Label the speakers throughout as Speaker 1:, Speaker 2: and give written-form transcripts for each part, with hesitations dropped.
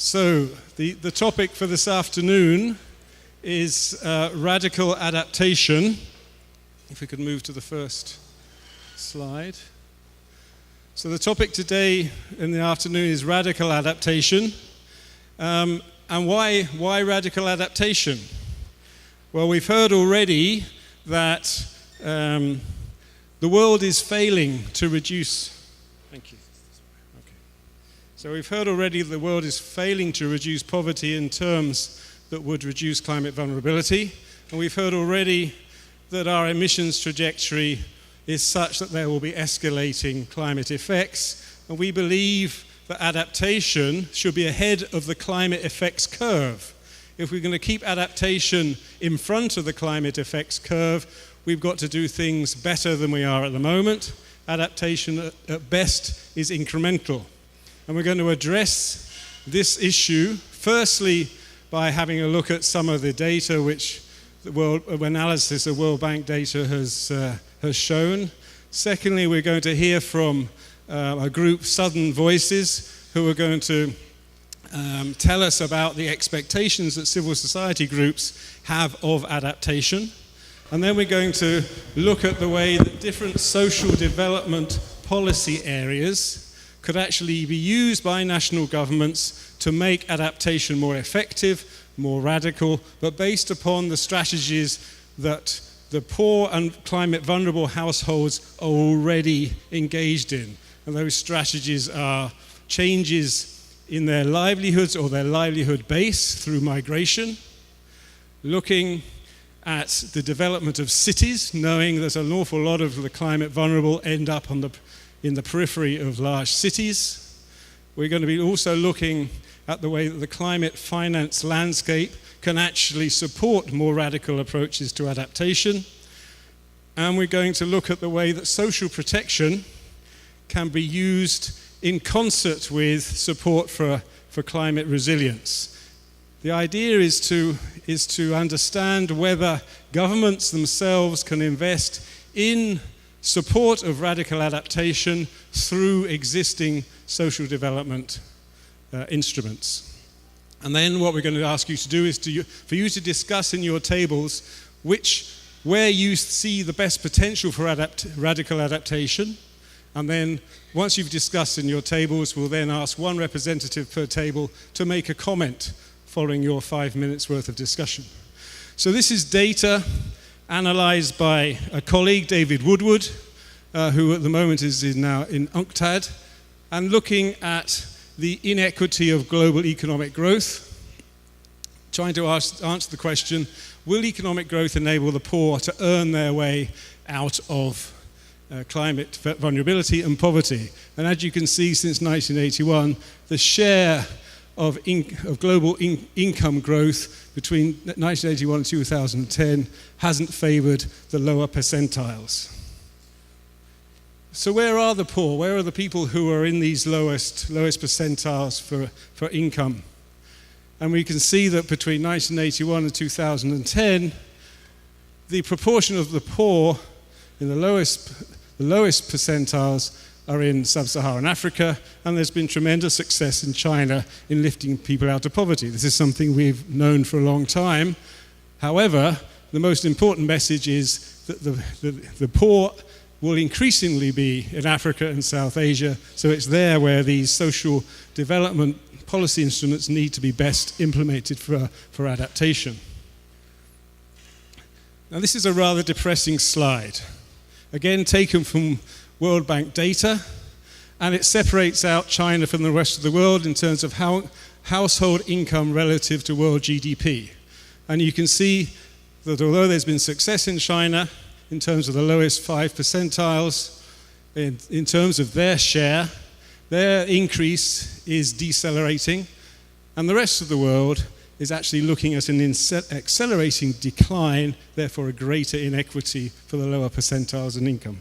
Speaker 1: So, the topic for this afternoon is radical adaptation. If we could move to the first slide. So the topic today in the afternoon is radical adaptation. And why radical adaptation? Well, we've heard already that the world is failing to reduce... Thank you. Okay. So we've heard already the world is failing to reduce poverty in terms that would reduce climate vulnerability. And we've heard already that our emissions trajectory is such that there will be escalating climate effects. And we believe that adaptation should be ahead of the climate effects curve. If we're going to keep adaptation in front of the climate effects curve, we've got to do things better than we are at the moment. Adaptation at best is incremental. And we're going to address this issue, firstly, by having a look at some of the data which the analysis of World Bank data has shown. Secondly, we're going to hear from a group, Southern Voices, who are going to tell us about the expectations that civil society groups have of adaptation. And then we're going to look at the way that different social development policy areas could actually be used by national governments to make adaptation more effective, more radical, but based upon the strategies that the poor and climate vulnerable households are already engaged in. And those strategies are changes in their livelihoods or their livelihood base through migration, looking at the development of cities, knowing that an awful lot of the climate vulnerable end up in the periphery of large cities. We're going to be also looking at the way that the climate finance landscape can actually support more radical approaches to adaptation. And we're going to look at the way that social protection can be used in concert with support for climate resilience. The idea is to understand whether governments themselves can invest in support of radical adaptation through existing social development instruments. And then what we're going to ask you to do is for you to discuss in your tables where you see the best potential for radical adaptation. And then once you've discussed in your tables, we'll then ask one representative per table to make a comment following your 5 minutes worth of discussion. So this is data analyzed by a colleague, David Woodward, who at the moment is now in UNCTAD, and looking at the inequity of global economic growth, trying to answer the question, will economic growth enable the poor to earn their way out of climate vulnerability and poverty? And as you can see, since 1981, the share of global income growth between 1981 and 2010 hasn't favored the lower percentiles. So where are the poor? Where are the people who are in these lowest percentiles for income? And we can see that between 1981 and 2010, the proportion of the poor in the lowest percentiles are in sub-Saharan Africa, and there's been tremendous success in China in lifting people out of poverty. This is something we've known for a long time. However, the most important message is that the poor will increasingly be in Africa and South Asia, so it's there where these social development policy instruments need to be best implemented for adaptation. Now this is a rather depressing slide, again taken from World Bank data, and it separates out China from the rest of the world in terms of household income relative to world GDP. And you can see that although there's been success in China in terms of the lowest 5 percentiles, in terms of their share, their increase is decelerating, and the rest of the world is actually looking at an accelerating decline, therefore a greater inequity for the lower percentiles in income.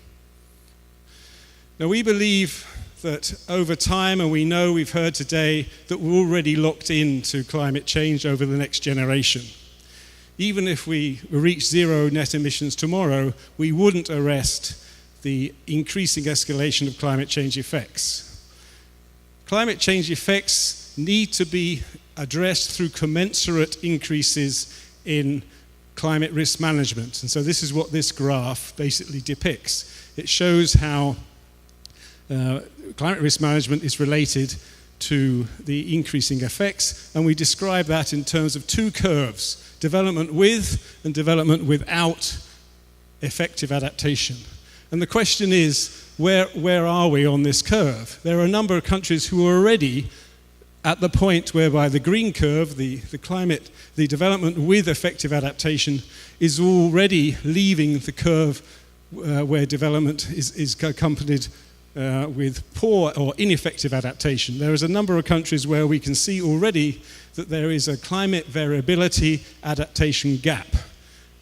Speaker 1: Now we believe that over time, and we know we've heard today, that we're already locked into climate change over the next generation. Even if we reach zero net emissions tomorrow, we wouldn't arrest the increasing escalation of climate change effects. Climate change effects need to be addressed through commensurate increases in climate risk management. And so this is what this graph basically depicts. It shows how climate risk management is related to the increasing effects, and we describe that in terms of two curves, development with and development without effective adaptation. And the question is, where are we on this curve? There are a number of countries who are already at the point whereby the green curve, the development with effective adaptation, is already leaving the curve where development is accompanied with poor or ineffective adaptation. There is a number of countries where we can see already that there is a climate variability adaptation gap.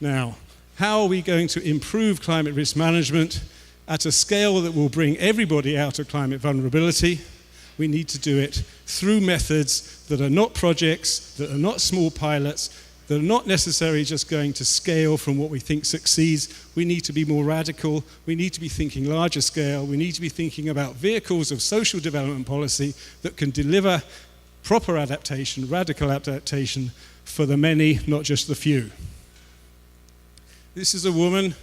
Speaker 1: Now, how are we going to improve climate risk management at a scale that will bring everybody out of climate vulnerability? We need to do it through methods that are not projects, that are not small pilots, that are not necessarily just going to scale from what we think succeeds. We need to be more radical. We need to be thinking larger scale. We need to be thinking about vehicles of social development policy that can deliver proper adaptation, radical adaptation for the many, not just the few. This is a woman,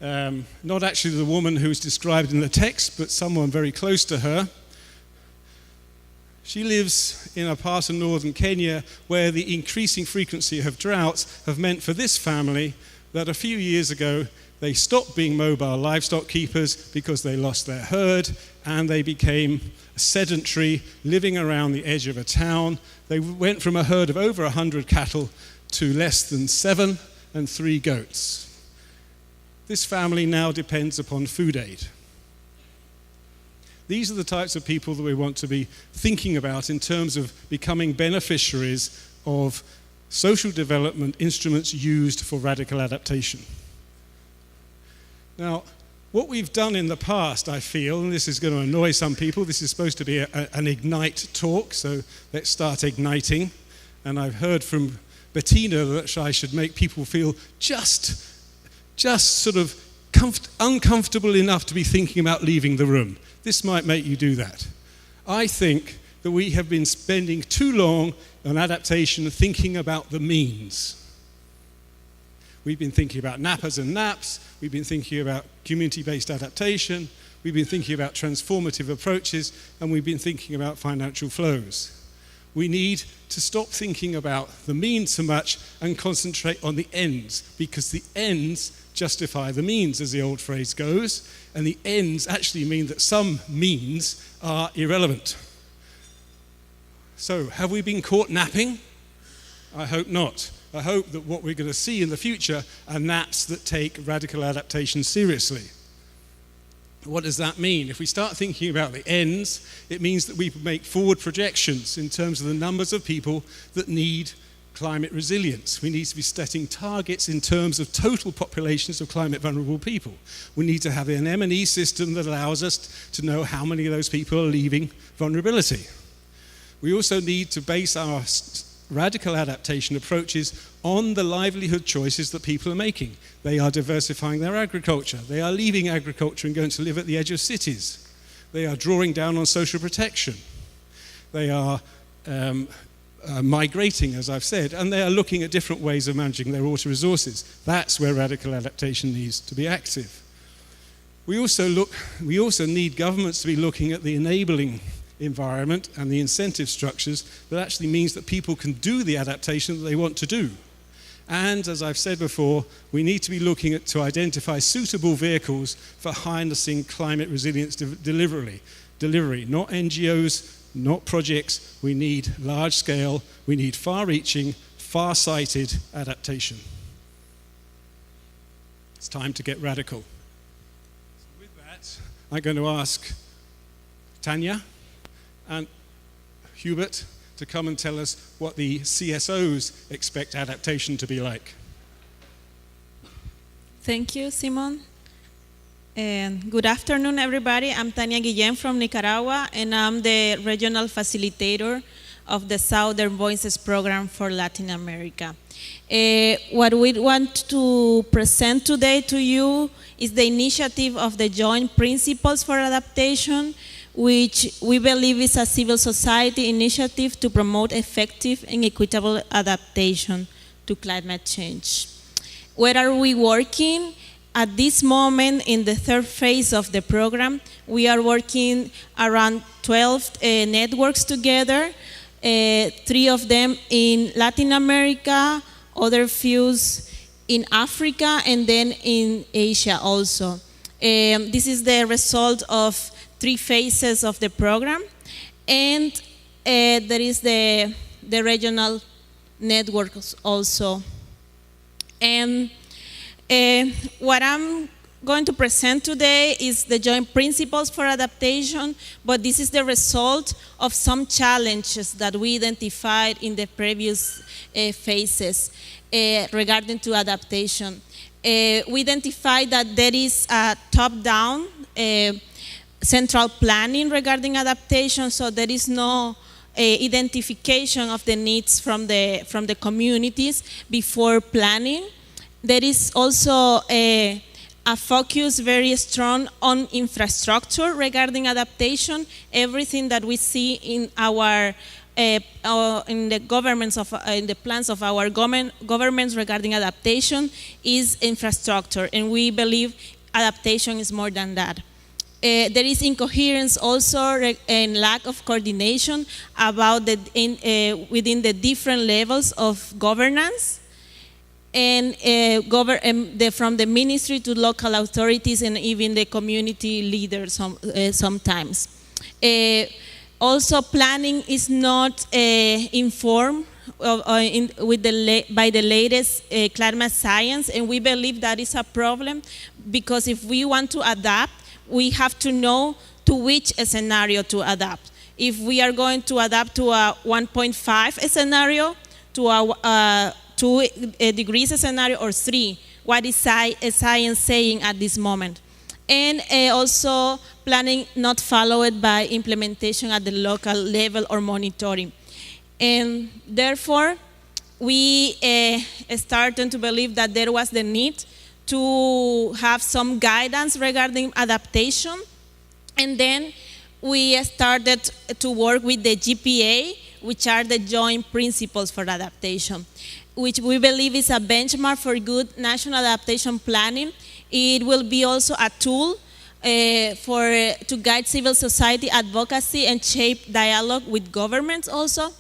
Speaker 1: not actually the woman who's described in the text, but someone very close to her. She lives in a part of northern Kenya where the increasing frequency of droughts have meant for this family that a few years ago they stopped being mobile livestock keepers because they lost their herd and they became sedentary, living around the edge of a town. They went from a herd of over 100 cattle to less than 7 and 3 goats. This family now depends upon food aid. These are the types of people that we want to be thinking about in terms of becoming beneficiaries of social development instruments used for radical adaptation. Now, what we've done in the past, I feel, and this is going to annoy some people, this is supposed to be an Ignite talk, so let's start igniting. And I've heard from Bettina that I should make people feel just sort of uncomfortable enough to be thinking about leaving the room. This might make you do that. I think that we have been spending too long on adaptation thinking about the means. We've been thinking about nappers and naps. We've been thinking about community-based adaptation. We've been thinking about transformative approaches. And we've been thinking about financial flows. We need to stop thinking about the means so much and concentrate on the ends, because the ends justify the means, as the old phrase goes, and the ends actually mean that some means are irrelevant. So, have we been caught napping? I hope not. I hope that what we're going to see in the future are naps that take radical adaptation seriously. What does that mean? If we start thinking about the ends, it means that we make forward projections in terms of the numbers of people that need climate resilience. We need to be setting targets in terms of total populations of climate vulnerable people. We need to have an M&E system that allows us to know how many of those people are leaving vulnerability. We also need to base our radical adaptation approaches on the livelihood choices that people are making. They are diversifying their agriculture. They are leaving agriculture and going to live at the edge of cities. They are drawing down on social protection. They are migrating, as I've said, and they are looking at different ways of managing their water resources. That's where radical adaptation needs to be active. We also need governments to be looking at the enabling environment and the incentive structures that actually means that people can do the adaptation that they want to do. And as I've said before, we need to be looking to identify suitable vehicles for harnessing climate resilience delivery, not NGOs, not projects. We need large scale, we need far-reaching, far-sighted adaptation. It's time to get radical. So with that, I'm going to ask Tania and Herbert to come and tell us what the CSOs expect adaptation to be like.
Speaker 2: Thank you, Simon. And good afternoon, everybody. I'm Tania Guillén from Nicaragua, and I'm the regional facilitator of the Southern Voices program for Latin America. What we want to present today to you is the initiative of the Joint Principles for Adaptation, which we believe is a civil society initiative to promote effective and equitable adaptation to climate change. Where are we working? At this moment, in the third phase of the program, we are working around 12 networks together, 3 of them in Latin America, other few in Africa, and then in Asia also. This is the result of 3 phases of the program, and there is the regional networks also. And what I'm going to present today is the joint principles for adaptation, but this is the result of some challenges that we identified in the previous phases regarding to adaptation. We identified that there is a top-down central planning regarding adaptation, so there is no identification of the needs from the communities before planning. There is also a focus very strong on infrastructure regarding adaptation. Everything that we see in our in the plans of our governments regarding adaptation is infrastructure, and we believe adaptation is more than that. There is incoherence also and lack of coordination about within the different levels of governance, and from the ministry to local authorities and even the community leaders sometimes. Also, planning is not informed by the latest climate science, and we believe that is a problem, because if we want to adapt, we have to know to which scenario to adapt. If we are going to adapt to a 1.5 scenario, to a 2 degrees scenario, or 3, what is science saying at this moment? And also planning not followed by implementation at the local level or monitoring. And therefore, we started to believe that there was the need to have some guidance regarding adaptation. And then we started to work with the GPA, which are the joint principles for adaptation, which we believe is a benchmark for good national adaptation planning. It will be also a tool to guide civil society advocacy and shape dialogue with governments also.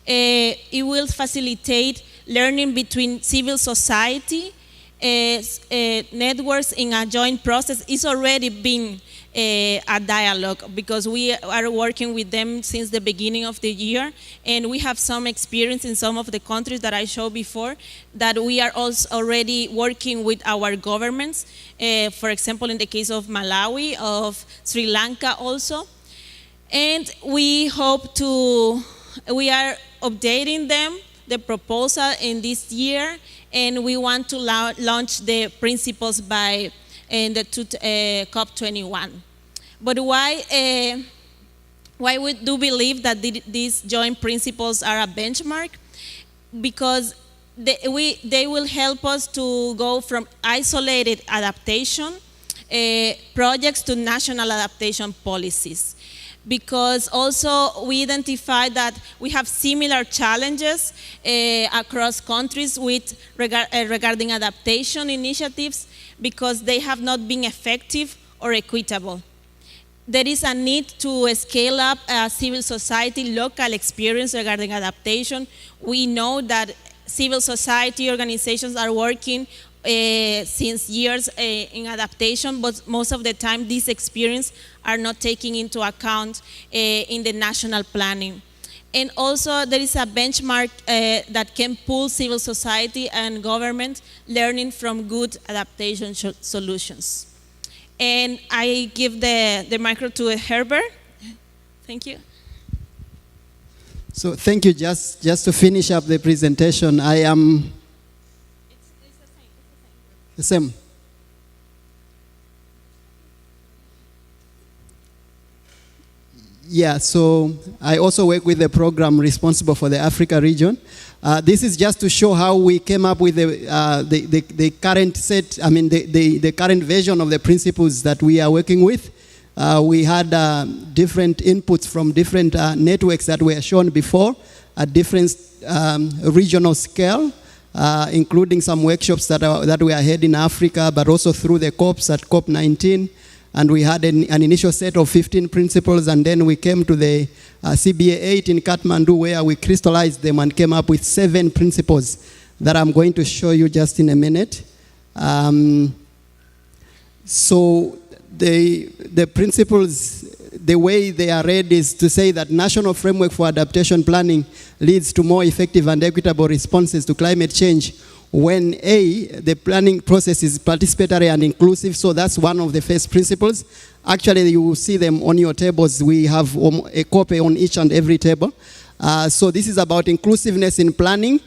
Speaker 2: It will facilitate learning between civil society networks in a joint process. Is already been a dialogue, because we are working with them since the beginning of the year, and we have some experience in some of the countries that I showed before, that we are also already working with our governments, for example, in the case of Malawi, of Sri Lanka also. And we hope we are updating them, the proposal in this year, and we want to launch the principles by in the COP21. But why we do believe that these joint principles are a benchmark? Because they will help us to go from isolated adaptation projects to national adaptation policies. Because also we identify that we have similar challenges across countries regarding adaptation initiatives, because they have not been effective or equitable. There is a need to scale up civil society local experience regarding adaptation. We know that civil society organizations are working since years in adaptation, but most of the time these experiences are not taken into account in the national planning. And also there is a benchmark that can pull civil society and government learning from good adaptation solutions. And I give the micro to Herbert. Thank you.
Speaker 3: So thank you. Just to finish up the presentation, I am...
Speaker 2: It's
Speaker 3: the same. Yeah, so I also work with the program responsible for the Africa region. This is just to show how we came up with the current set, the current version of the principles that we are working with. We had different inputs from different networks that were shown before at different regional scale, including some workshops that were held in Africa, but also through the COPs at COP19. And we had an initial set of 15 principles, and then we came to the CBA 8 in Kathmandu, where we crystallized them and came up with 7 principles that I'm going to show you just in a minute. So the principles, the way they are read is to say that national framework for adaptation planning leads to more effective and equitable responses to climate change when the planning process is participatory and inclusive. So that's one of the first principles. Actually, you will see them on your tables. We have a copy on each and every table. So this is about inclusiveness in planning.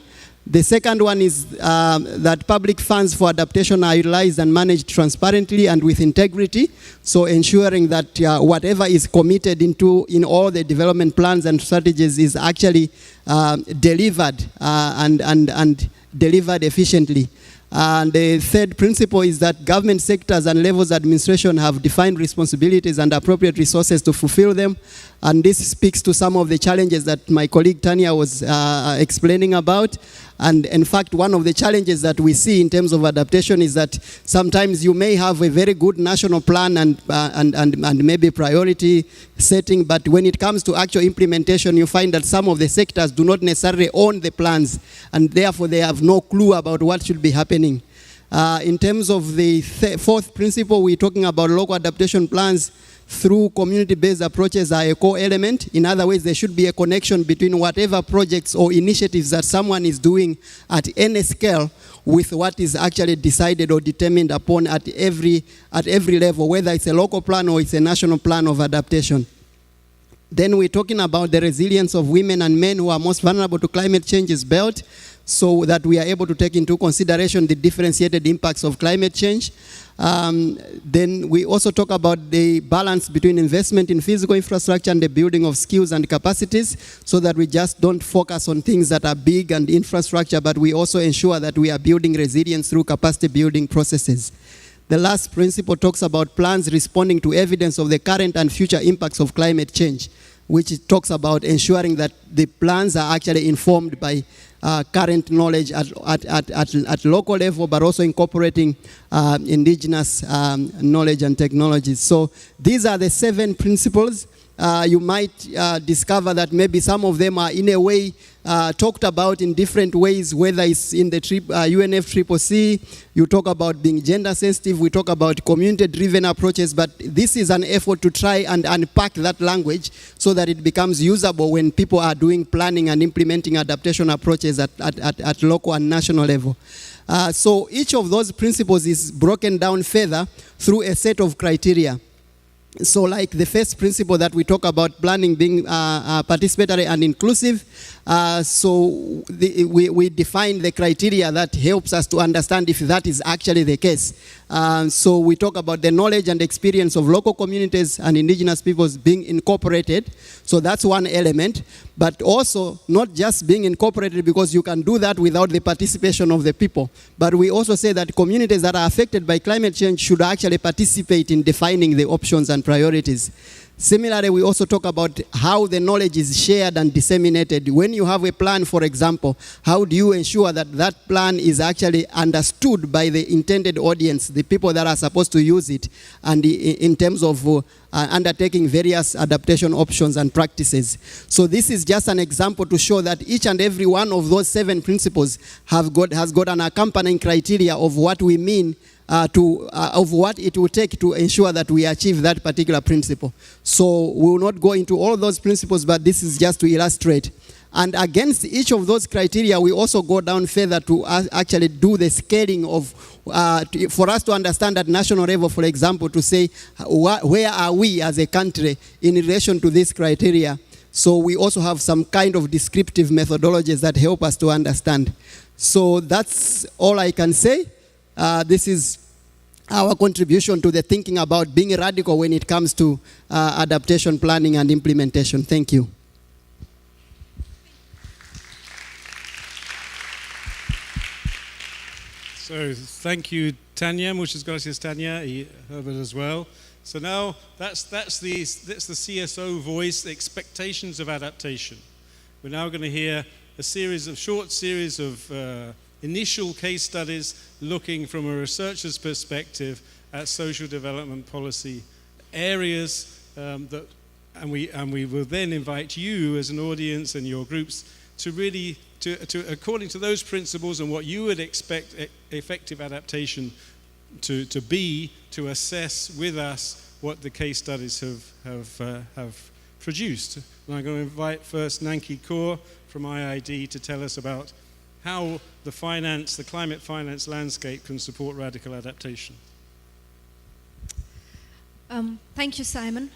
Speaker 3: The second one is that public funds for adaptation are utilized and managed transparently and with integrity. So ensuring that whatever is committed in all the development plans and strategies is actually delivered and delivered efficiently. And the third principle is that government sectors and levels of administration have defined responsibilities and appropriate resources to fulfill them. And this speaks to some of the challenges that my colleague Tania was explaining about. And in fact, one of the challenges that we see in terms of adaptation is that sometimes you may have a very good national plan and maybe priority setting, but when it comes to actual implementation, you find that some of the sectors do not necessarily own the plans, and therefore they have no clue about what should be happening. In terms of the fourth principle, we're talking about local adaptation plans through community-based approaches are a core element. In other words, there should be a connection between whatever projects or initiatives that someone is doing at any scale with what is actually decided or determined upon at every level, whether it's a local plan or it's a national plan of adaptation. Then we're talking about the resilience of women and men who are most vulnerable to climate change is built, so that we are able to take into consideration the differentiated impacts of climate change. Then we also talk about the balance between investment in physical infrastructure and the building of skills and capacities, so that we just don't focus on things that are big and infrastructure, but we also ensure that we are building resilience through capacity building processes. The last principle talks about plans responding to evidence of the current and future impacts of climate change, which talks about ensuring that the plans are actually informed by current knowledge at local level, but also incorporating indigenous knowledge and technologies. So these are the 7 principles. You might discover that maybe some of them are in a way talked about in different ways, whether it's in the UNFCCC, you talk about being gender sensitive, we talk about community-driven approaches, but this is an effort to try and unpack that language so that it becomes usable when people are doing planning and implementing adaptation approaches at local and national level. So each of those principles is broken down further through a set of criteria. So like the first principle that we talk about, planning being participatory and inclusive, we define the criteria that helps us to understand if that is actually the case. So we talk about the knowledge and experience of local communities and indigenous peoples being incorporated. So that's one element, but also not just being incorporated, because you can do that without the participation of the people. But we also say that communities that are affected by climate change should actually participate in defining the options and priorities. Similarly, we also talk about how the knowledge is shared and disseminated. When you have a plan, for example, how do you ensure that that plan is actually understood by the intended audience, the people that are supposed to use it, and in terms of undertaking various adaptation options and practices. So this is just an example to show that each and every one of those 7 principles has got an accompanying criteria of what we mean of what it will take to ensure that we achieve that particular principle. So we will not go into all those principles, but this is just to illustrate. And against each of those criteria, we also go down further to actually do the scaling of, for us to understand at national level, for example, to say where are we as a country in relation to this criteria. So we also have some kind of descriptive methodologies that help us to understand. So that's all I can say. This is our contribution to the thinking about being radical when it comes to adaptation planning and implementation. Thank you.
Speaker 1: So thank you, Tania. Muchas gracias, Tania, y Herbert as well. So now that's the CSO voice, the expectations of adaptation. We're now going to hear a short series of initial case studies looking from a researcher's perspective at social development policy areas and we will then invite you as an audience and your groups to really, according to those principles and what you would expect effective adaptation to be, to assess with us what the case studies have produced. And I'm going to invite first Nanki Kaur from IIED to tell us about how the climate finance landscape can support radical adaptation.
Speaker 4: Thank you, Simon.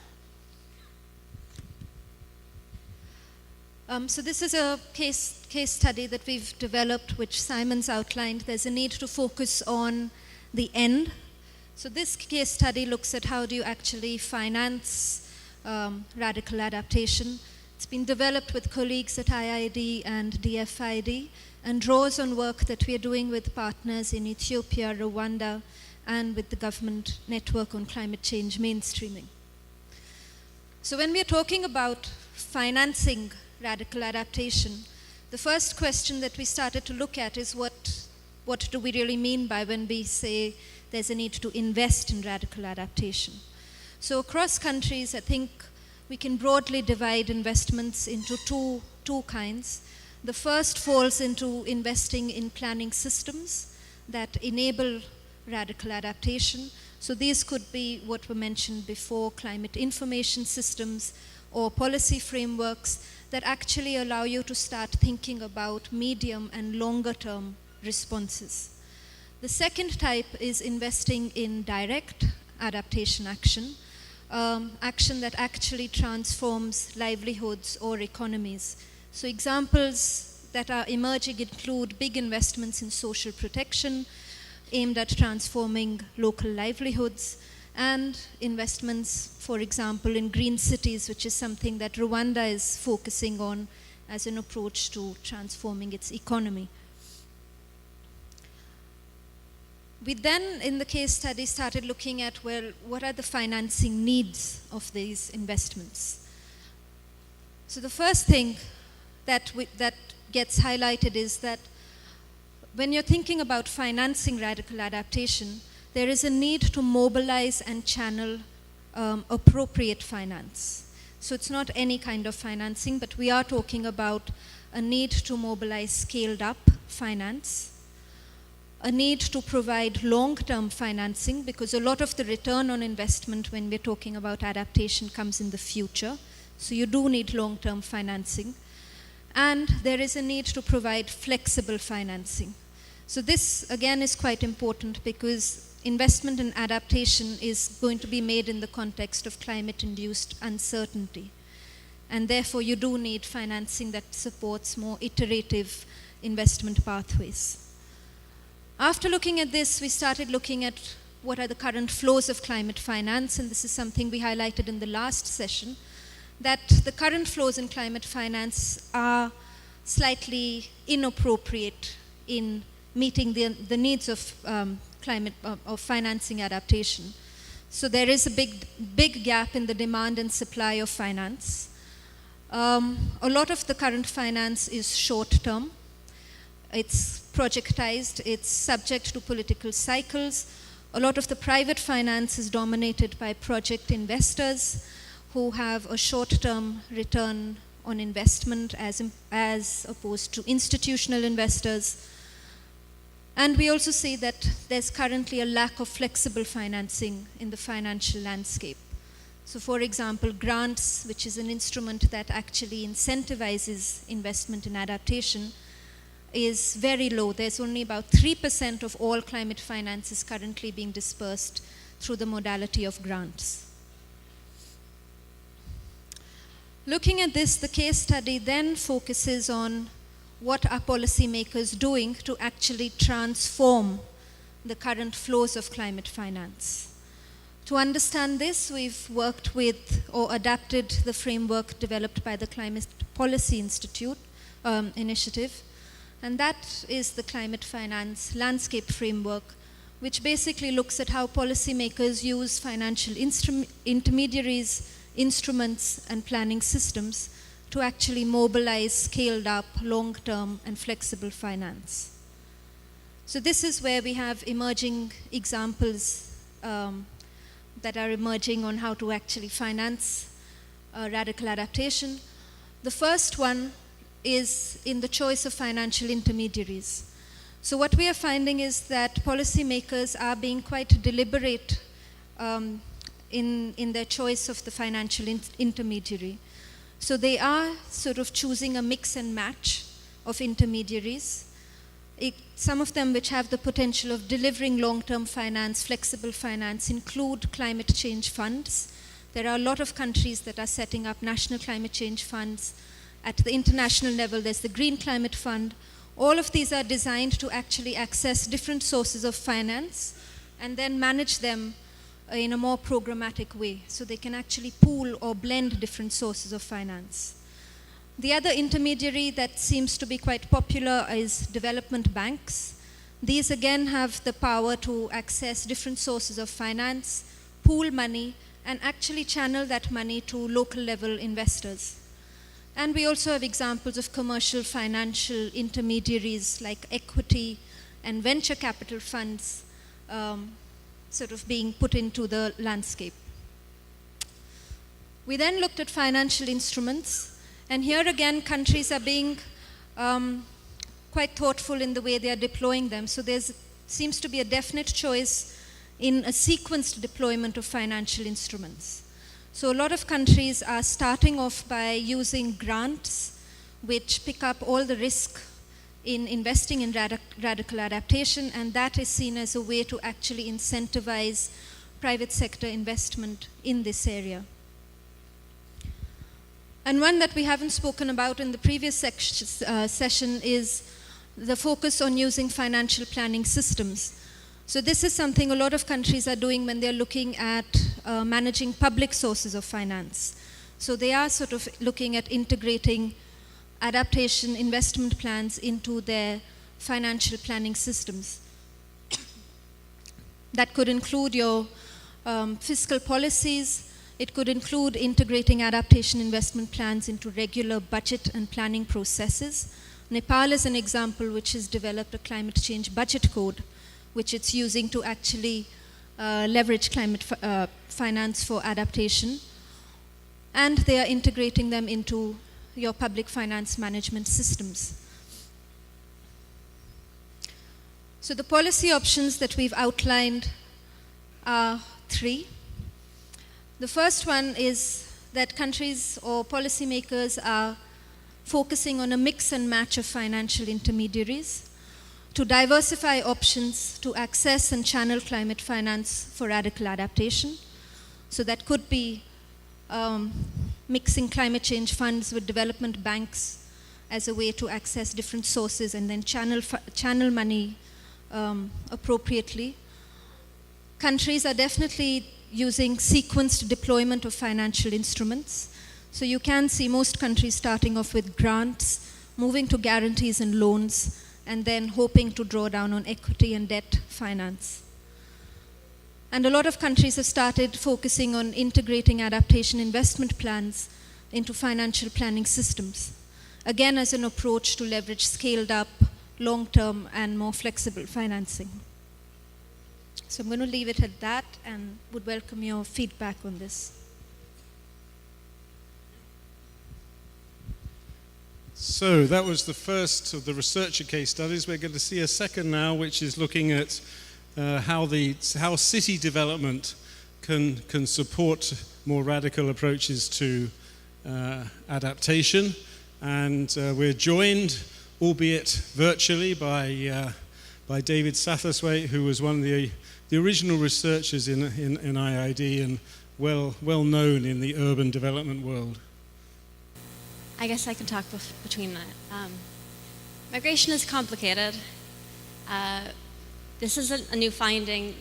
Speaker 4: So this is a case study that we've developed, which Simon's outlined. There's a need to focus on the end. So this case study looks at how do you actually finance radical adaptation. It's been developed with colleagues at IIED and DFID and draws on work that we are doing with partners in Ethiopia, Rwanda, and with the government network on climate change mainstreaming. So when we are talking about financing radical adaptation, the first question that we started to look at is what do we really mean by when we say there's a need to invest in radical adaptation. So across countries, I think we can broadly divide investments into two kinds. The first falls into investing in planning systems that enable radical adaptation. So these could be what were mentioned before, climate information systems or policy frameworks that actually allow you to start thinking about medium and longer term responses. The second type is investing in direct adaptation action, action that actually transforms livelihoods or economies. So examples that are emerging include big investments in social protection aimed at transforming local livelihoods, and investments, for example, in green cities, which is something that Rwanda is focusing on as an approach to transforming its economy. We then, in the case study, started looking at, well, what are the financing needs of these investments? So the first thing that gets highlighted is that when you're thinking about financing radical adaptation, there is a need to mobilize and channel appropriate finance. So it's not any kind of financing, but we are talking about a need to mobilize scaled up finance, a need to provide long-term financing, because a lot of the return on investment when we're talking about adaptation comes in the future. So you do need long-term financing. And there is a need to provide flexible financing. So this, again, is quite important because investment in adaptation is going to be made in the context of climate-induced uncertainty. And therefore, you do need financing that supports more iterative investment pathways. After looking at this, we started looking at what are the current flows of climate finance, and this is something we highlighted in the last session, that the current flows in climate finance are slightly inappropriate in meeting the needs of of financing adaptation. So there is a big gap in the demand and supply of finance. A lot of the current finance is short-term. It's projectized, it's subject to political cycles. A lot of the private finance is dominated by project investors who have a short-term return on investment as opposed to institutional investors. And we also see that there's currently a lack of flexible financing in the financial landscape. So for example, grants, which is an instrument that actually incentivizes investment in adaptation, is very low. There's only about 3% of all climate finance is currently being dispersed through the modality of grants. Looking at this, the case study then focuses on what are policymakers doing to actually transform the current flows of climate finance. To understand this, we've worked with or adapted the framework developed by the Climate Policy Institute Initiative, and that is the Climate Finance Landscape Framework, which basically looks at how policymakers use financial intermediaries, instruments, and planning systems to actually mobilize scaled up, long-term, and flexible finance. So this is where we have emerging examples that are emerging on how to actually finance radical adaptation. The first one is in the choice of financial intermediaries. So what we are finding is that policymakers are being quite deliberate in their choice of the financial intermediary. So they are sort of choosing a mix and match of intermediaries. Some of them which have the potential of delivering long-term finance, flexible finance, include climate change funds. There are a lot of countries that are setting up national climate change funds. At the international level, there's the Green Climate Fund. All of these are designed to actually access different sources of finance and then manage them in a more programmatic way, so they can actually pool or blend different sources of finance. The other intermediary that seems to be quite popular is development banks. These again have the power to access different sources of finance, pool money, and actually channel that money to local level investors. And we also have examples of commercial financial intermediaries like equity and venture capital funds sort of being put into the landscape. We then looked at financial instruments, and here again countries are being quite thoughtful in the way they are deploying them. So there seems to be a definite choice in a sequenced deployment of financial instruments. So a lot of countries are starting off by using grants which pick up all the risk in investing in radical adaptation, and that is seen as a way to actually incentivize private sector investment in this area. And one that we haven't spoken about in the previous session is the focus on using financial planning systems. So this is something a lot of countries are doing when they're looking at managing public sources of finance. So they are sort of looking at integrating adaptation investment plans into their financial planning systems. That could include your fiscal policies. It could include integrating adaptation investment plans into regular budget and planning processes. Nepal is an example which has developed a climate change budget code, which it's using to actually leverage climate finance for adaptation. And they are integrating them into your public finance management systems. So the policy options that we've outlined are three. The first one is that countries or policymakers are focusing on a mix and match of financial intermediaries to diversify options to access and channel climate finance for radical adaptation. So that could be mixing climate change funds with development banks as a way to access different sources and then channel money appropriately. Countries are definitely using sequenced deployment of financial instruments. So you can see most countries starting off with grants, moving to guarantees and loans, and then hoping to draw down on equity and debt finance. And a lot of countries have started focusing on integrating adaptation investment plans into financial planning systems, again as an approach to leverage scaled up, long-term and more flexible financing. So I'm going to leave it at that and would welcome your feedback on this.
Speaker 1: So that was the first of the researcher case studies. We're going to see a second now, which is looking at how city development can support more radical approaches to adaptation. And we're joined, albeit virtually, by David Satterthwaite, who was one of the original researchers in IIED and well known in the urban development world.
Speaker 5: I guess I can talk between that. Migration is complicated. This isn't a new finding.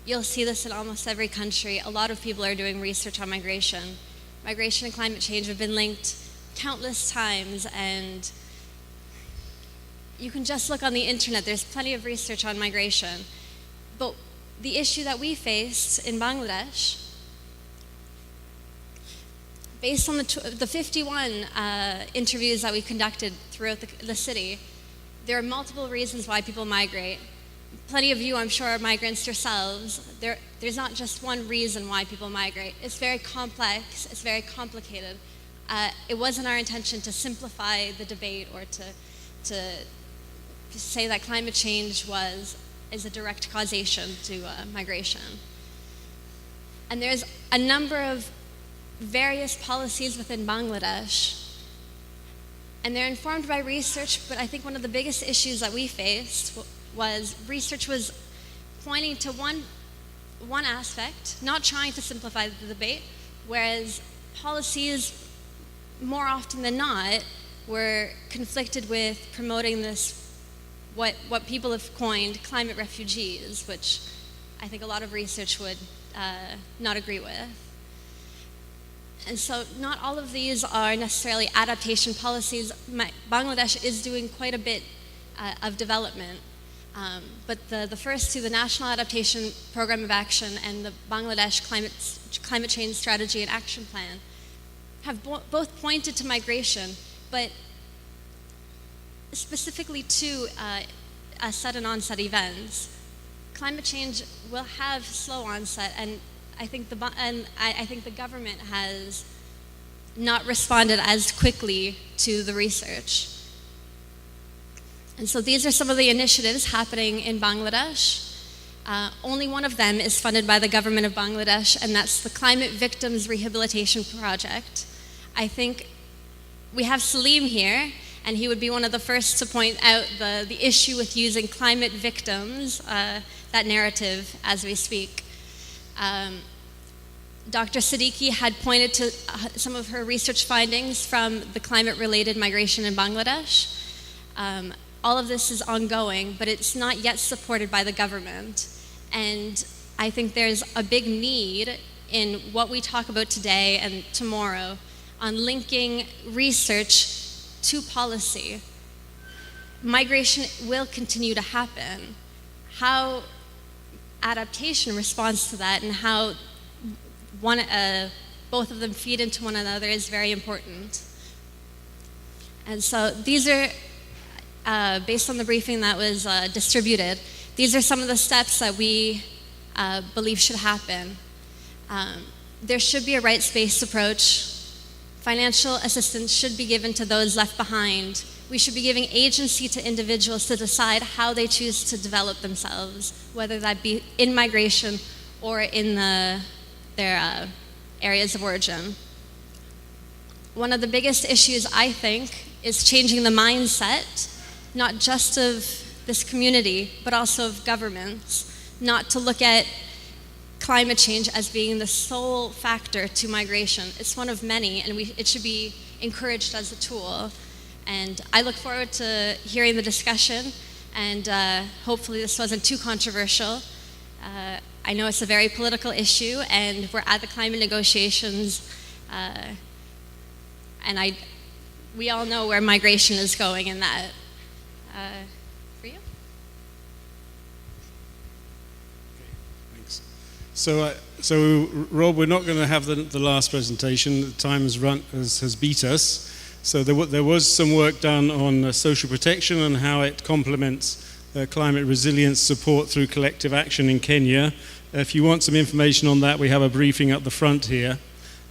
Speaker 5: You'll see this in almost every country. A lot of people are doing research on migration. Migration and climate change have been linked countless times, and you can just look on the internet. There's plenty of research on migration. But the issue that we faced in Bangladesh, based on the 51 interviews that we conducted throughout the city, there are multiple reasons why people migrate. Plenty of you, I'm sure, are migrants yourselves. There's not just one reason why people migrate. It's very complex, it's very complicated. It wasn't our intention to simplify the debate or to say that climate change is a direct causation to migration. And there's a number of various policies within Bangladesh, and they're informed by research, but I think one of the biggest issues that we faced was research was pointing to one aspect, not trying to simplify the debate, whereas policies, more often than not, were conflicted with promoting this, what people have coined climate refugees, which I think a lot of research would not agree with. And so not all of these are necessarily adaptation policies. Bangladesh is doing quite a bit of development. But the first two, the National Adaptation Program of Action and the Bangladesh Climate Change Strategy and Action Plan, have both pointed to migration, but specifically to sudden onset events. Climate change will have slow onset, and I think the government has not responded as quickly to the research. And so these are some of the initiatives happening in Bangladesh. Only one of them is funded by the government of Bangladesh, and that's the Climate Victims Rehabilitation Project. I think we have Salim here, and he would be one of the first to point out the issue with using climate victims, that narrative, as we speak. Dr. Siddiqui had pointed to some of her research findings from the climate-related migration in Bangladesh. All of this is ongoing, but it's not yet supported by the government. And I think there's a big need in what we talk about today and tomorrow on linking research to policy. Migration will continue to happen. How adaptation responds to that and how both of them feed into one another is very important. And so these are, based on the briefing that was distributed, these are some of the steps that we believe should happen. There should be a rights-based approach. Financial assistance should be given to those left behind. We should be giving agency to individuals to decide how they choose to develop themselves, whether that be in migration or in their areas of origin. One of the biggest issues, I think, is changing the mindset, not just of this community, but also of governments, not to look at climate change as being the sole factor to migration. It's one of many, and it should be encouraged as a tool. And I look forward to hearing the discussion, and hopefully this wasn't too controversial. I know it's a very political issue, and we're at the climate negotiations, and we all know where migration is going in that. For you?
Speaker 1: Thanks. So Rob, we're not going to have the last presentation. The time has beat us. So there was some work done on social protection and how it complements climate resilience support through collective action in Kenya. If you want some information on that, we have a briefing up the front here.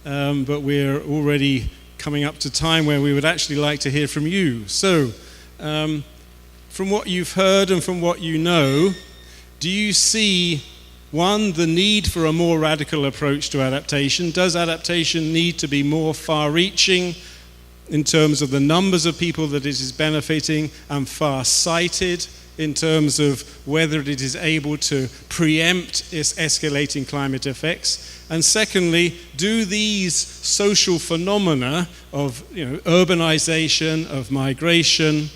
Speaker 1: But we're already coming up to time where we would actually like to hear from you. So, from what you've heard and from what you know, do you see, one, the need for a more radical approach to adaptation? Does adaptation need to be more far-reaching in terms of the numbers of people that it is benefiting and far-sighted in terms of whether it is able to preempt its escalating climate effects? And secondly, do these social phenomena of urbanization, of migration,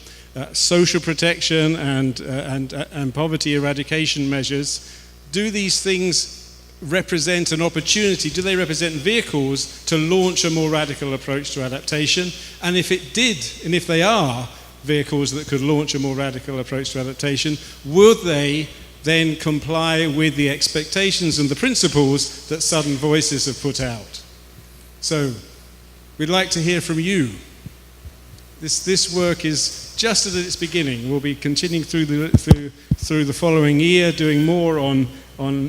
Speaker 1: social protection and poverty eradication measures, do these things represent an opportunity? Do they represent vehicles to launch a more radical approach to adaptation? And if it did, and if they are vehicles that could launch a more radical approach to adaptation, would they then comply with the expectations and the principles that Southern Voices have put out. So, we'd like to hear from you. This work is just at its beginning. We'll be continuing through the following year, doing more on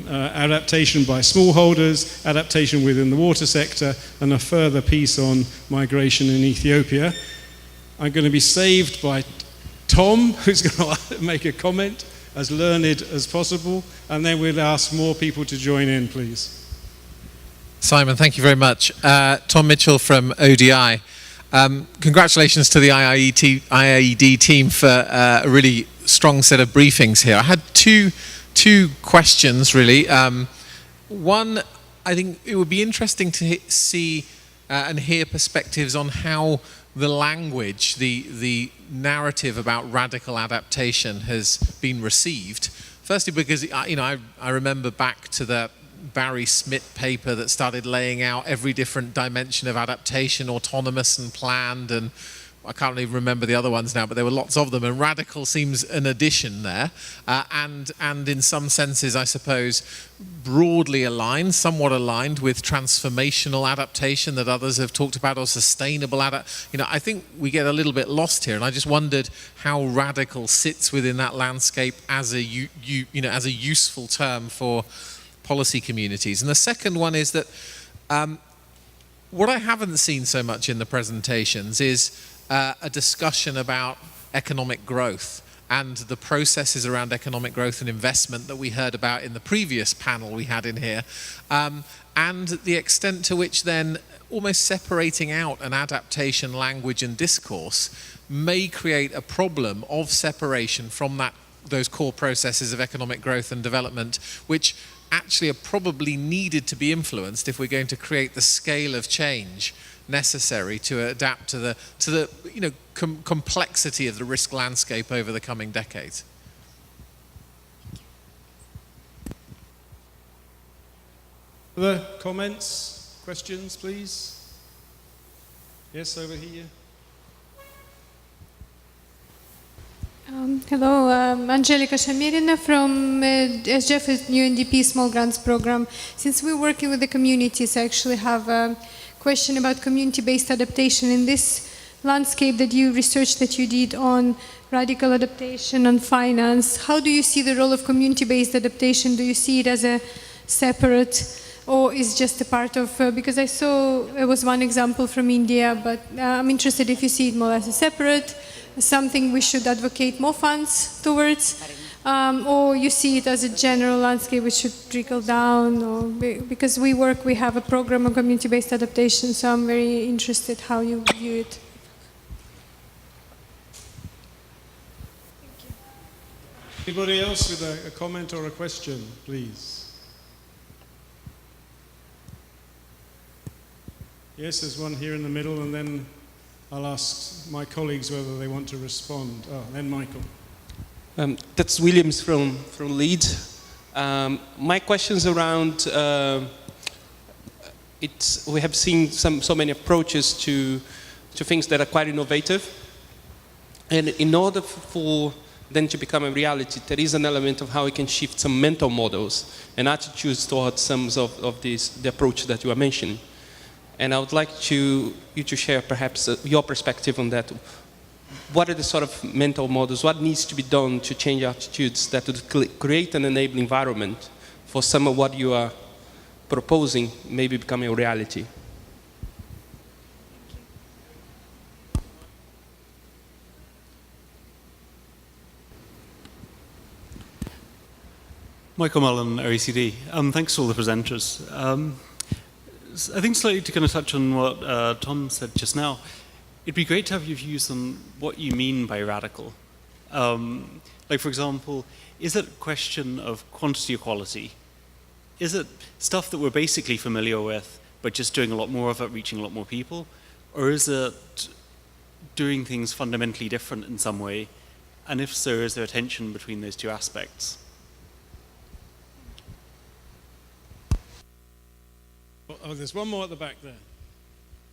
Speaker 1: adaptation by smallholders, adaptation within the water sector, and a further piece on migration in Ethiopia. I'm going to be saved by Tom, who's going to make a comment, as learned as possible, and then we'll ask more people to join in, please.
Speaker 6: Simon, thank you very much. Tom Mitchell from ODI. Congratulations to the IIED team for a really strong set of briefings here. I had two questions, really. One, I think it would be interesting to see and hear perspectives on how the language, the narrative about radical adaptation has been received. Firstly, because I remember back to the Barry Smith paper that started laying out every different dimension of adaptation, autonomous and planned, and I can't even remember the other ones now, but there were lots of them, and radical seems an addition there, and in some senses, I suppose, broadly aligned, somewhat aligned with transformational adaptation that others have talked about, or sustainable adaptation. I think we get a little bit lost here, and I just wondered how radical sits within that landscape as a as a useful term for policy communities. And the second one is that what I haven't seen so much in the presentations is a discussion about economic growth and the processes around economic growth and investment that we heard about in the previous panel we had in here, and the extent to which then almost separating out an adaptation language and discourse may create a problem of separation from those core processes of economic growth and development, which actually are probably needed to be influenced if we're going to create the scale of change necessary to adapt to the complexity of the risk landscape over the coming decades.
Speaker 1: Other comments, questions, please? Yes, over here.
Speaker 7: Hello, Angelica Shamirina from SGF's UNDP Small Grants Program. Since we're working with the communities, I actually have a question about community-based adaptation. In this landscape that you researched that you did on radical adaptation and finance, how do you see the role of community-based adaptation? Do you see it as a separate, or is just a part of, because I saw, it was one example from India, but I'm interested if you see it more as a separate, something we should advocate more funds towards, or you see it as a general landscape which should trickle down, or because we have a program on community-based adaptation, so I'm very interested how you view it.
Speaker 1: Anybody else with a comment or a question, please? Yes, there's one here in the middle, and then I'll ask my colleagues whether they want to respond. Oh, then Michael.
Speaker 8: That's Williams from Leeds. My question's around, we have seen so many approaches to things that are quite innovative. And in order for them to become a reality, there is an element of how we can shift some mental models and attitudes towards some of the approach that you are mentioning. And I would like you to share perhaps your perspective on that. What are the sort of mental models, what needs to be done to change attitudes that would create an enabling environment for some of what you are proposing maybe becoming a reality?
Speaker 9: Michael Mullen, OECD. Thanks to all the presenters. I think slightly to kind of touch on what Tom said just now, it'd be great to have your views on what you mean by radical. Like, for example, is it a question of quantity or quality? Is it stuff that we're basically familiar with, but just doing a lot more of it, reaching a lot more people? Or is it doing things fundamentally different in some way? And if so, is there a tension between those two aspects?
Speaker 1: Oh, there's one more at the back there.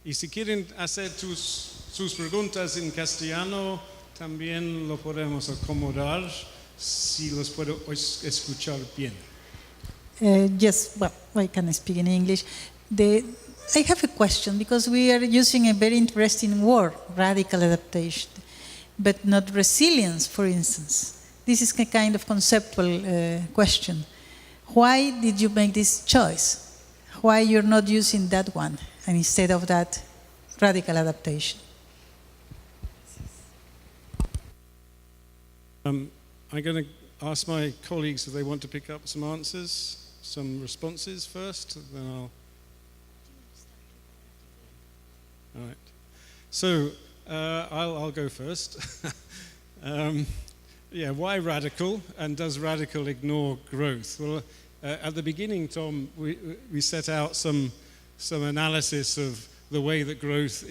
Speaker 1: Y si quieren hacer sus preguntas en castellano, también lo podemos acomodar. si los puedo escuchar bien.
Speaker 10: Yes, well, I can speak in English. I have a question, because we are using a very interesting word, radical adaptation, but not resilience, for instance. This is a kind of conceptual question. Why did you make this choice? Why you're not using that one, and instead of that, radical adaptation?
Speaker 1: I'm going to ask my colleagues if they want to pick up some answers, some responses first, then I'll... All right. So I'll go first. Why radical, and does radical ignore growth? Well, at the beginning, Tom, we set out some analysis of the way that growth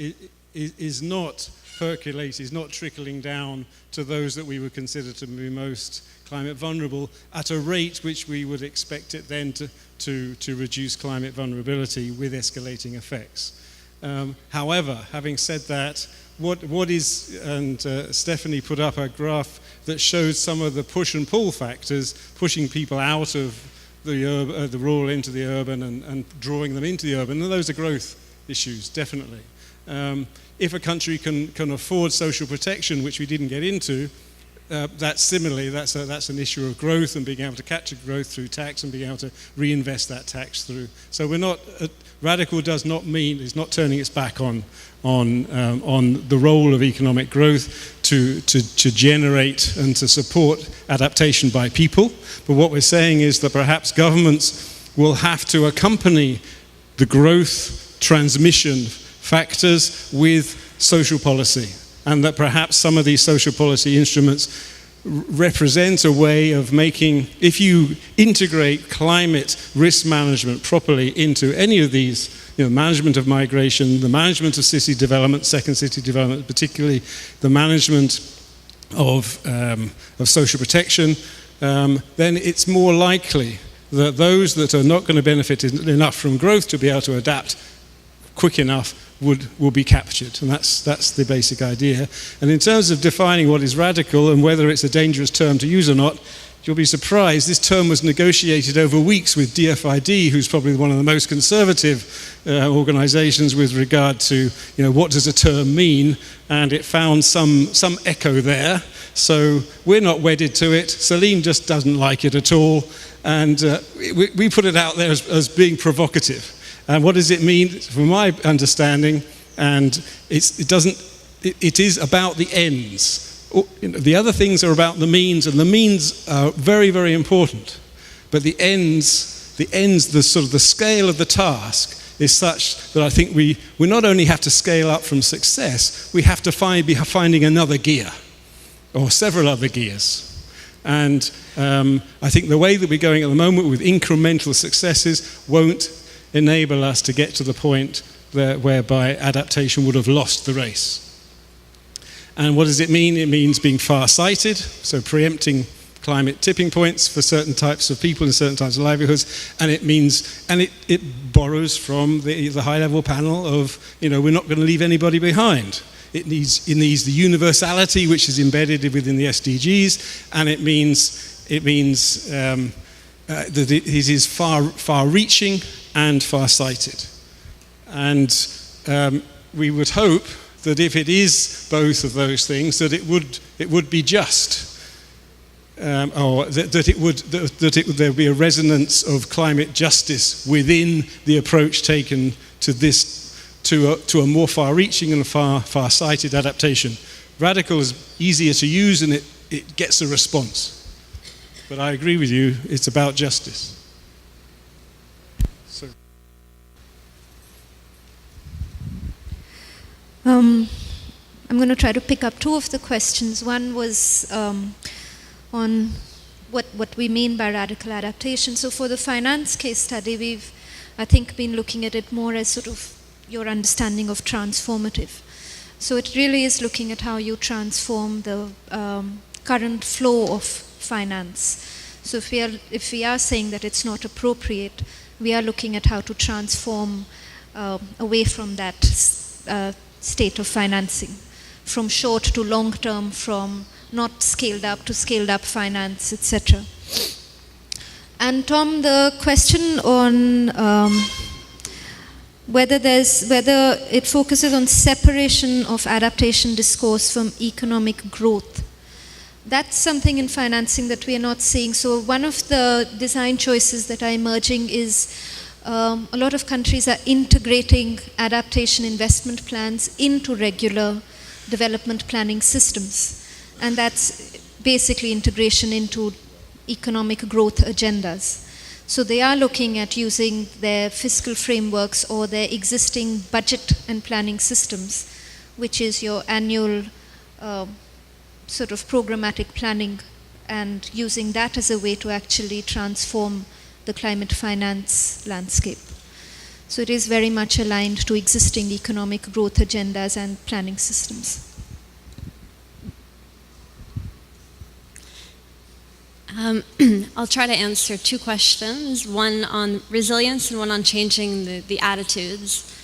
Speaker 1: is not percolating, is not trickling down to those that we would consider to be most climate vulnerable at a rate which we would expect it then to reduce climate vulnerability with escalating effects. However, having said that, what is, and Stephanie put up a graph that shows some of the push and pull factors pushing people out of the rural into the urban and drawing them into the urban, and those are growth issues, definitely. If a country can afford social protection, which we didn't get into, that's an issue of growth and being able to capture growth through tax and being able to reinvest that tax through. So we're not radical does not mean it's not turning its back on the role of economic growth to generate and to support adaptation by people. But what we're saying is that perhaps governments will have to accompany the growth transmission factors with social policy, and that perhaps some of these social policy instruments represent a way of making, if you integrate climate risk management properly into any of these, management of migration, the management of city development, second city development, particularly the management of social protection, then it's more likely that those that are not going to benefit enough from growth to be able to adapt quick enough will be captured, and that's the basic idea. And in terms of defining what is radical and whether it's a dangerous term to use or not, you'll be surprised this term was negotiated over weeks with DFID, who's probably one of the most conservative organizations with regard to what does a term mean, and it found some echo there. So we're not wedded to it. Celine just doesn't like it at all, and we put it out there as being provocative. And what does it mean? From my understanding, and it is about the ends. The other things are about the means, and the means are very, very important. But the ends, the sort of the scale of the task is such that I think we not only have to scale up from success, we have to be finding another gear, or several other gears. And I think the way that we're going at the moment with incremental successes won't enable us to get to the point whereby adaptation would have lost the race. And what does it mean? It means being far-sighted, so preempting climate tipping points for certain types of people and certain types of livelihoods, and it borrows from the high-level panel of, we're not going to leave anybody behind. It needs the universality which is embedded within the SDGs, and it means that it is far-reaching and far-sighted. And we would hope that if it is both of those things, that it would be just, or that there would be a resonance of climate justice within the approach taken to this, to a more far-reaching and far-sighted adaptation. Radical is easier to use, and it gets a response. But I agree with you; it's about justice.
Speaker 4: I'm going to try to pick up two of the questions. One was on what we mean by radical adaptation. So for the finance case study, we've, I think, been looking at it more as sort of your understanding of transformative. So it really is looking at how you transform the current flow of finance. So if we are saying that it's not appropriate, we are looking at how to transform away from that state of financing, from short to long term, from not scaled up to scaled up finance, etc. And Tom, the question on whether it focuses on separation of adaptation discourse from economic growth. That's something in financing that we are not seeing. So one of the design choices that are emerging is a lot of countries are integrating adaptation investment plans into regular development planning systems. And that's basically integration into economic growth agendas. So they are looking at using their fiscal frameworks or their existing budget and planning systems, which is your annual sort of programmatic planning, and using that as a way to actually transform the climate finance landscape. So it is very much aligned to existing economic growth agendas and planning systems.
Speaker 5: I'll try to answer two questions, one on resilience and one on changing the attitudes.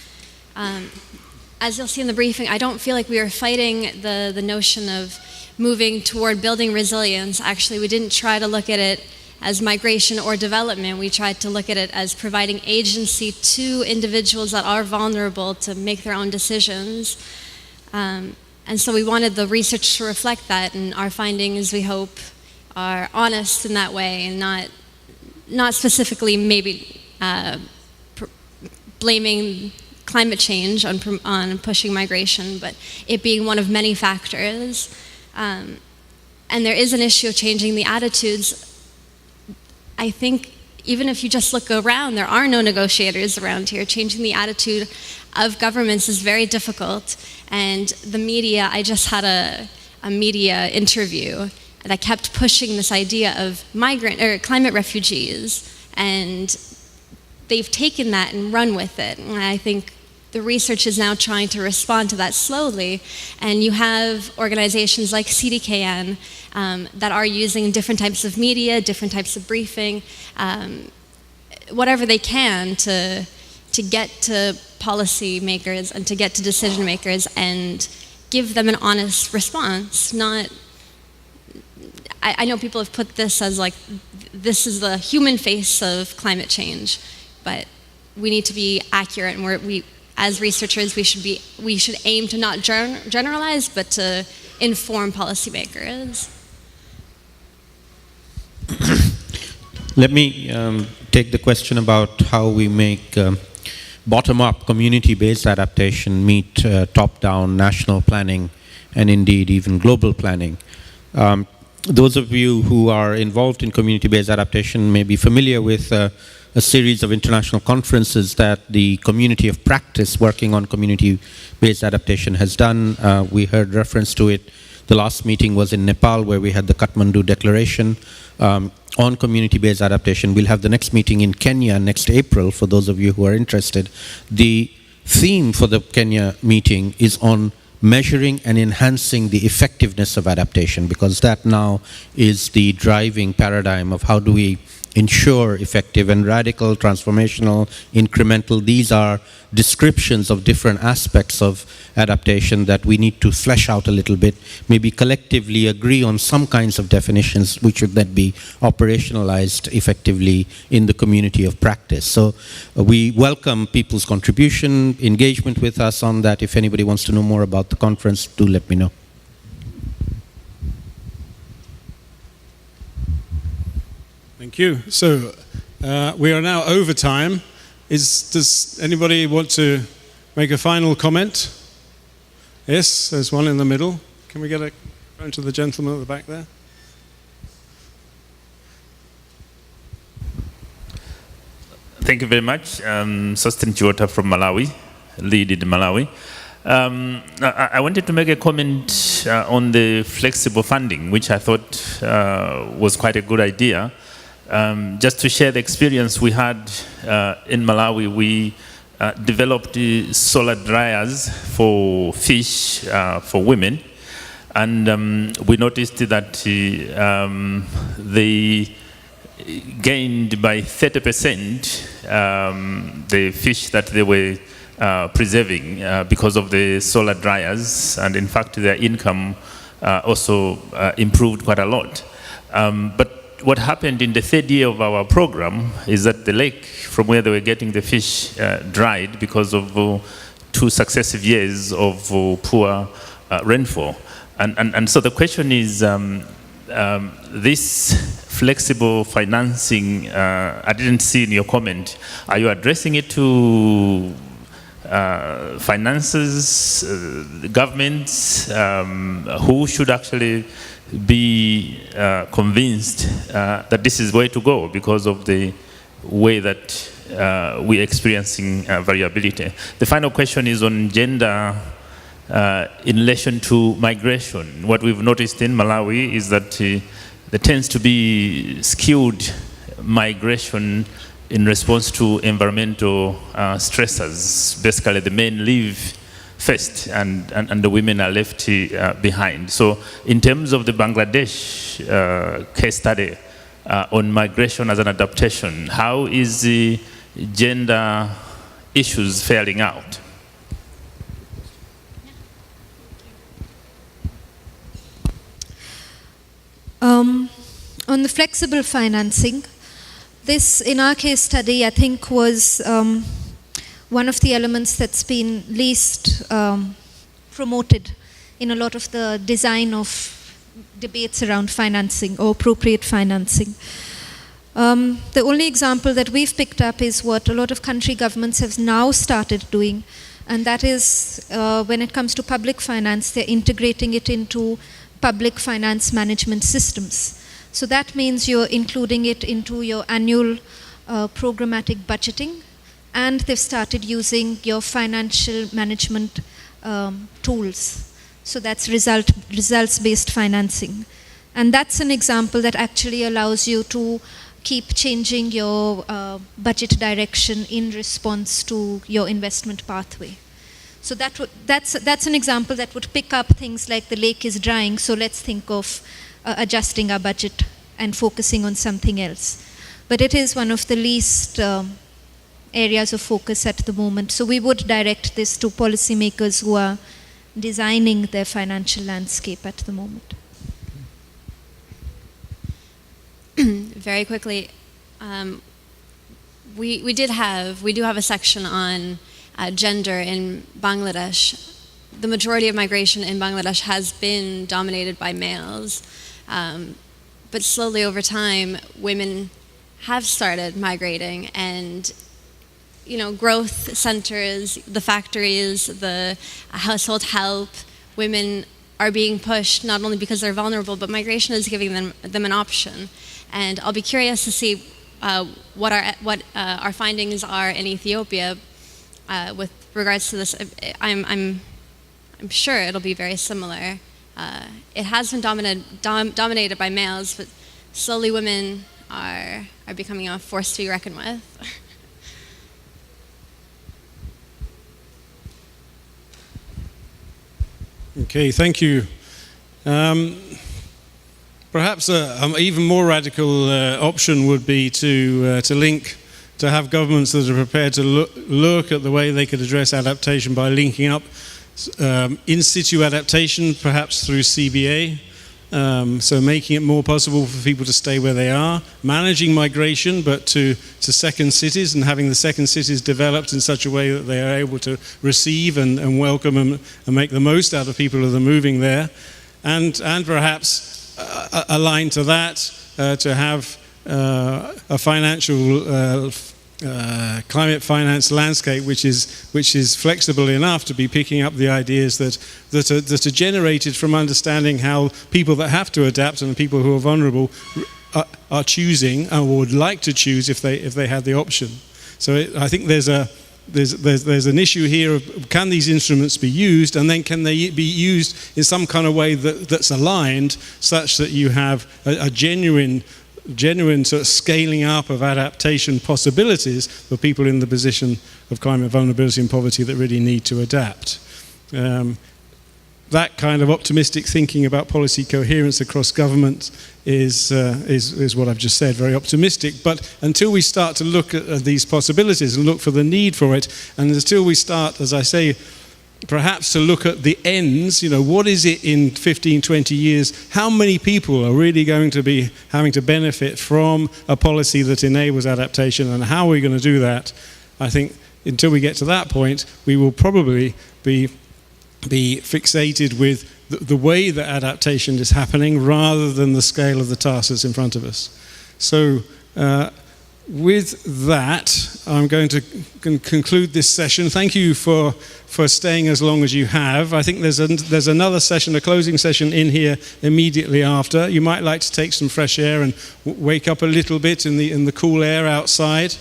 Speaker 5: As you'll see in the briefing, I don't feel like we are fighting the notion of moving toward building resilience. Actually, we didn't try to look at it as migration or development. We tried to look at it as providing agency to individuals that are vulnerable to make their own decisions. And so we wanted the research to reflect that, and our findings, we hope, are honest in that way, and not specifically maybe blaming climate change on pushing migration, but it being one of many factors. And there is an issue of changing the attitudes. I think even if you just look around, there are no negotiators around here. Changing the attitude of governments is very difficult. And the media, I just had a media interview that kept pushing this idea of migrant or climate refugees, and they've taken that and run with it. And I think the research is now trying to respond to that slowly, and you have organizations like CDKN that are using different types of media, different types of briefing, whatever they can to get to policymakers and to get to decision makers and give them an honest response. I know people have put this as like, this is the human face of climate change, but we need to be accurate, and as researchers, we should aim to not generalize, but to inform policymakers.
Speaker 11: Let me take the question about how we make bottom-up community-based adaptation meet top-down national planning and indeed even global planning. Those of you who are involved in community-based adaptation may be familiar with a series of international conferences that the community of practice working on community-based adaptation has done. We heard reference to it. The last meeting was in Nepal, where we had the Kathmandu Declaration on community-based adaptation. We'll have the next meeting in Kenya next April, for those of you who are interested. The theme for the Kenya meeting is on measuring and enhancing the effectiveness of adaptation, because that now is the driving paradigm of how do we ensure effective and radical, transformational, incremental. These are descriptions of different aspects of adaptation that we need to flesh out a little bit, maybe collectively agree on some kinds of definitions which should then be operationalized effectively in the community of practice. So we welcome people's contribution, engagement with us on that. If anybody wants to know more about the conference, do let me know.
Speaker 1: Thank you. So we are now over time. Does anybody want to make a final comment? Yes, there's one in the middle. Can we get a phone to the gentleman at the back there?
Speaker 12: Thank you very much. Sustin Chiota from Malawi, lead in Malawi. I wanted to make a comment on the flexible funding, which I thought was quite a good idea. Just to share the experience we had in Malawi, we developed solar dryers for fish for women, and we noticed that they gained by 30% the fish that they were preserving because of the solar dryers, and in fact their income also improved quite a lot. But what happened in the third year of our program is that the lake from where they were getting the fish dried because of 2 successive years of poor rainfall. And so the question is, this flexible financing, I didn't see in your comment, are you addressing it to finances, governments, who should actually be convinced that this is the way to go because of the way that we're experiencing variability? The final question is on gender in relation to migration. What we've noticed in Malawi is that there tends to be skewed migration in response to environmental stressors. Basically, the men leave first and the women are left behind. So in terms of the Bangladesh case study on migration as an adaptation, how is the gender issues faring out?
Speaker 4: On the flexible financing, this, in our case study, I think was one of the elements that's been least promoted in a lot of the design of debates around financing or appropriate financing. The only example that we've picked up is what a lot of country governments have now started doing, and that is when it comes to public finance, they're integrating it into public finance management systems. So that means you're including it into your annual programmatic budgeting, and they've started using your financial management tools. So that's results-based financing. And that's an example that actually allows you to keep changing your budget direction in response to your investment pathway. So that's an example that would pick up things like the lake is drying, so let's think of adjusting our budget and focusing on something else. But it is one of the least areas of focus at the moment. So we would direct this to policymakers who are designing their financial landscape at the moment.
Speaker 5: Very quickly, we do have a section on gender in Bangladesh. The majority of migration in Bangladesh has been dominated by males, but slowly over time, women have started migrating, and growth centers, the factories, the household help, women are being pushed not only because they're vulnerable, but migration is giving them an option. And I'll be curious to see what our findings are in Ethiopia with regards to this. I'm sure it'll be very similar. It has been dominated by males, but slowly women are becoming a force to be reckoned with.
Speaker 1: Okay, thank you. Perhaps an even more radical option would be to have governments that are prepared to look at the way they could address adaptation by linking up in situ adaptation, perhaps through CBA, so making it more possible for people to stay where they are, managing migration, but to second cities, and having the second cities developed in such a way that they are able to receive and welcome and make the most out of people who are moving there, and perhaps aligned to that, to have a financial climate finance landscape which is flexible enough to be picking up the ideas that are generated from understanding how people that have to adapt and people who are vulnerable are choosing or would like to choose if they had the option. So I think there's an issue here of, can these instruments be used, and then can they be used in some kind of way that's aligned, such that you have a genuine sort of scaling up of adaptation possibilities for people in the position of climate vulnerability and poverty that really need to adapt. That kind of optimistic thinking about policy coherence across government is what I've just said, very optimistic. But until we start to look at these possibilities and look for the need for it, and until we start, as I say, perhaps to look at the ends, what is it in 15, 20 years? How many people are really going to be having to benefit from a policy that enables adaptation, and how are we going to do that? I think until we get to that point, we will probably be fixated with the way that adaptation is happening rather than the scale of the task that's in front of us. So with that, I'm going to conclude this session. Thank you for staying as long as you have. I think there's another session, a closing session in here immediately after. You might like to take some fresh air and wake up a little bit in the cool air outside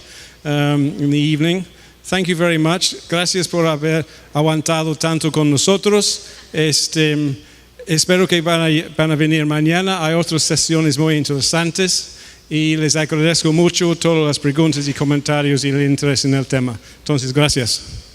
Speaker 1: in the evening. Thank you very much. Gracias por haber aguantado tanto con nosotros. Espero que van a venir mañana. Hay otras sesiones muy interesantes. Y les agradezco mucho todas las preguntas y comentarios y el interés en el tema. Entonces, gracias.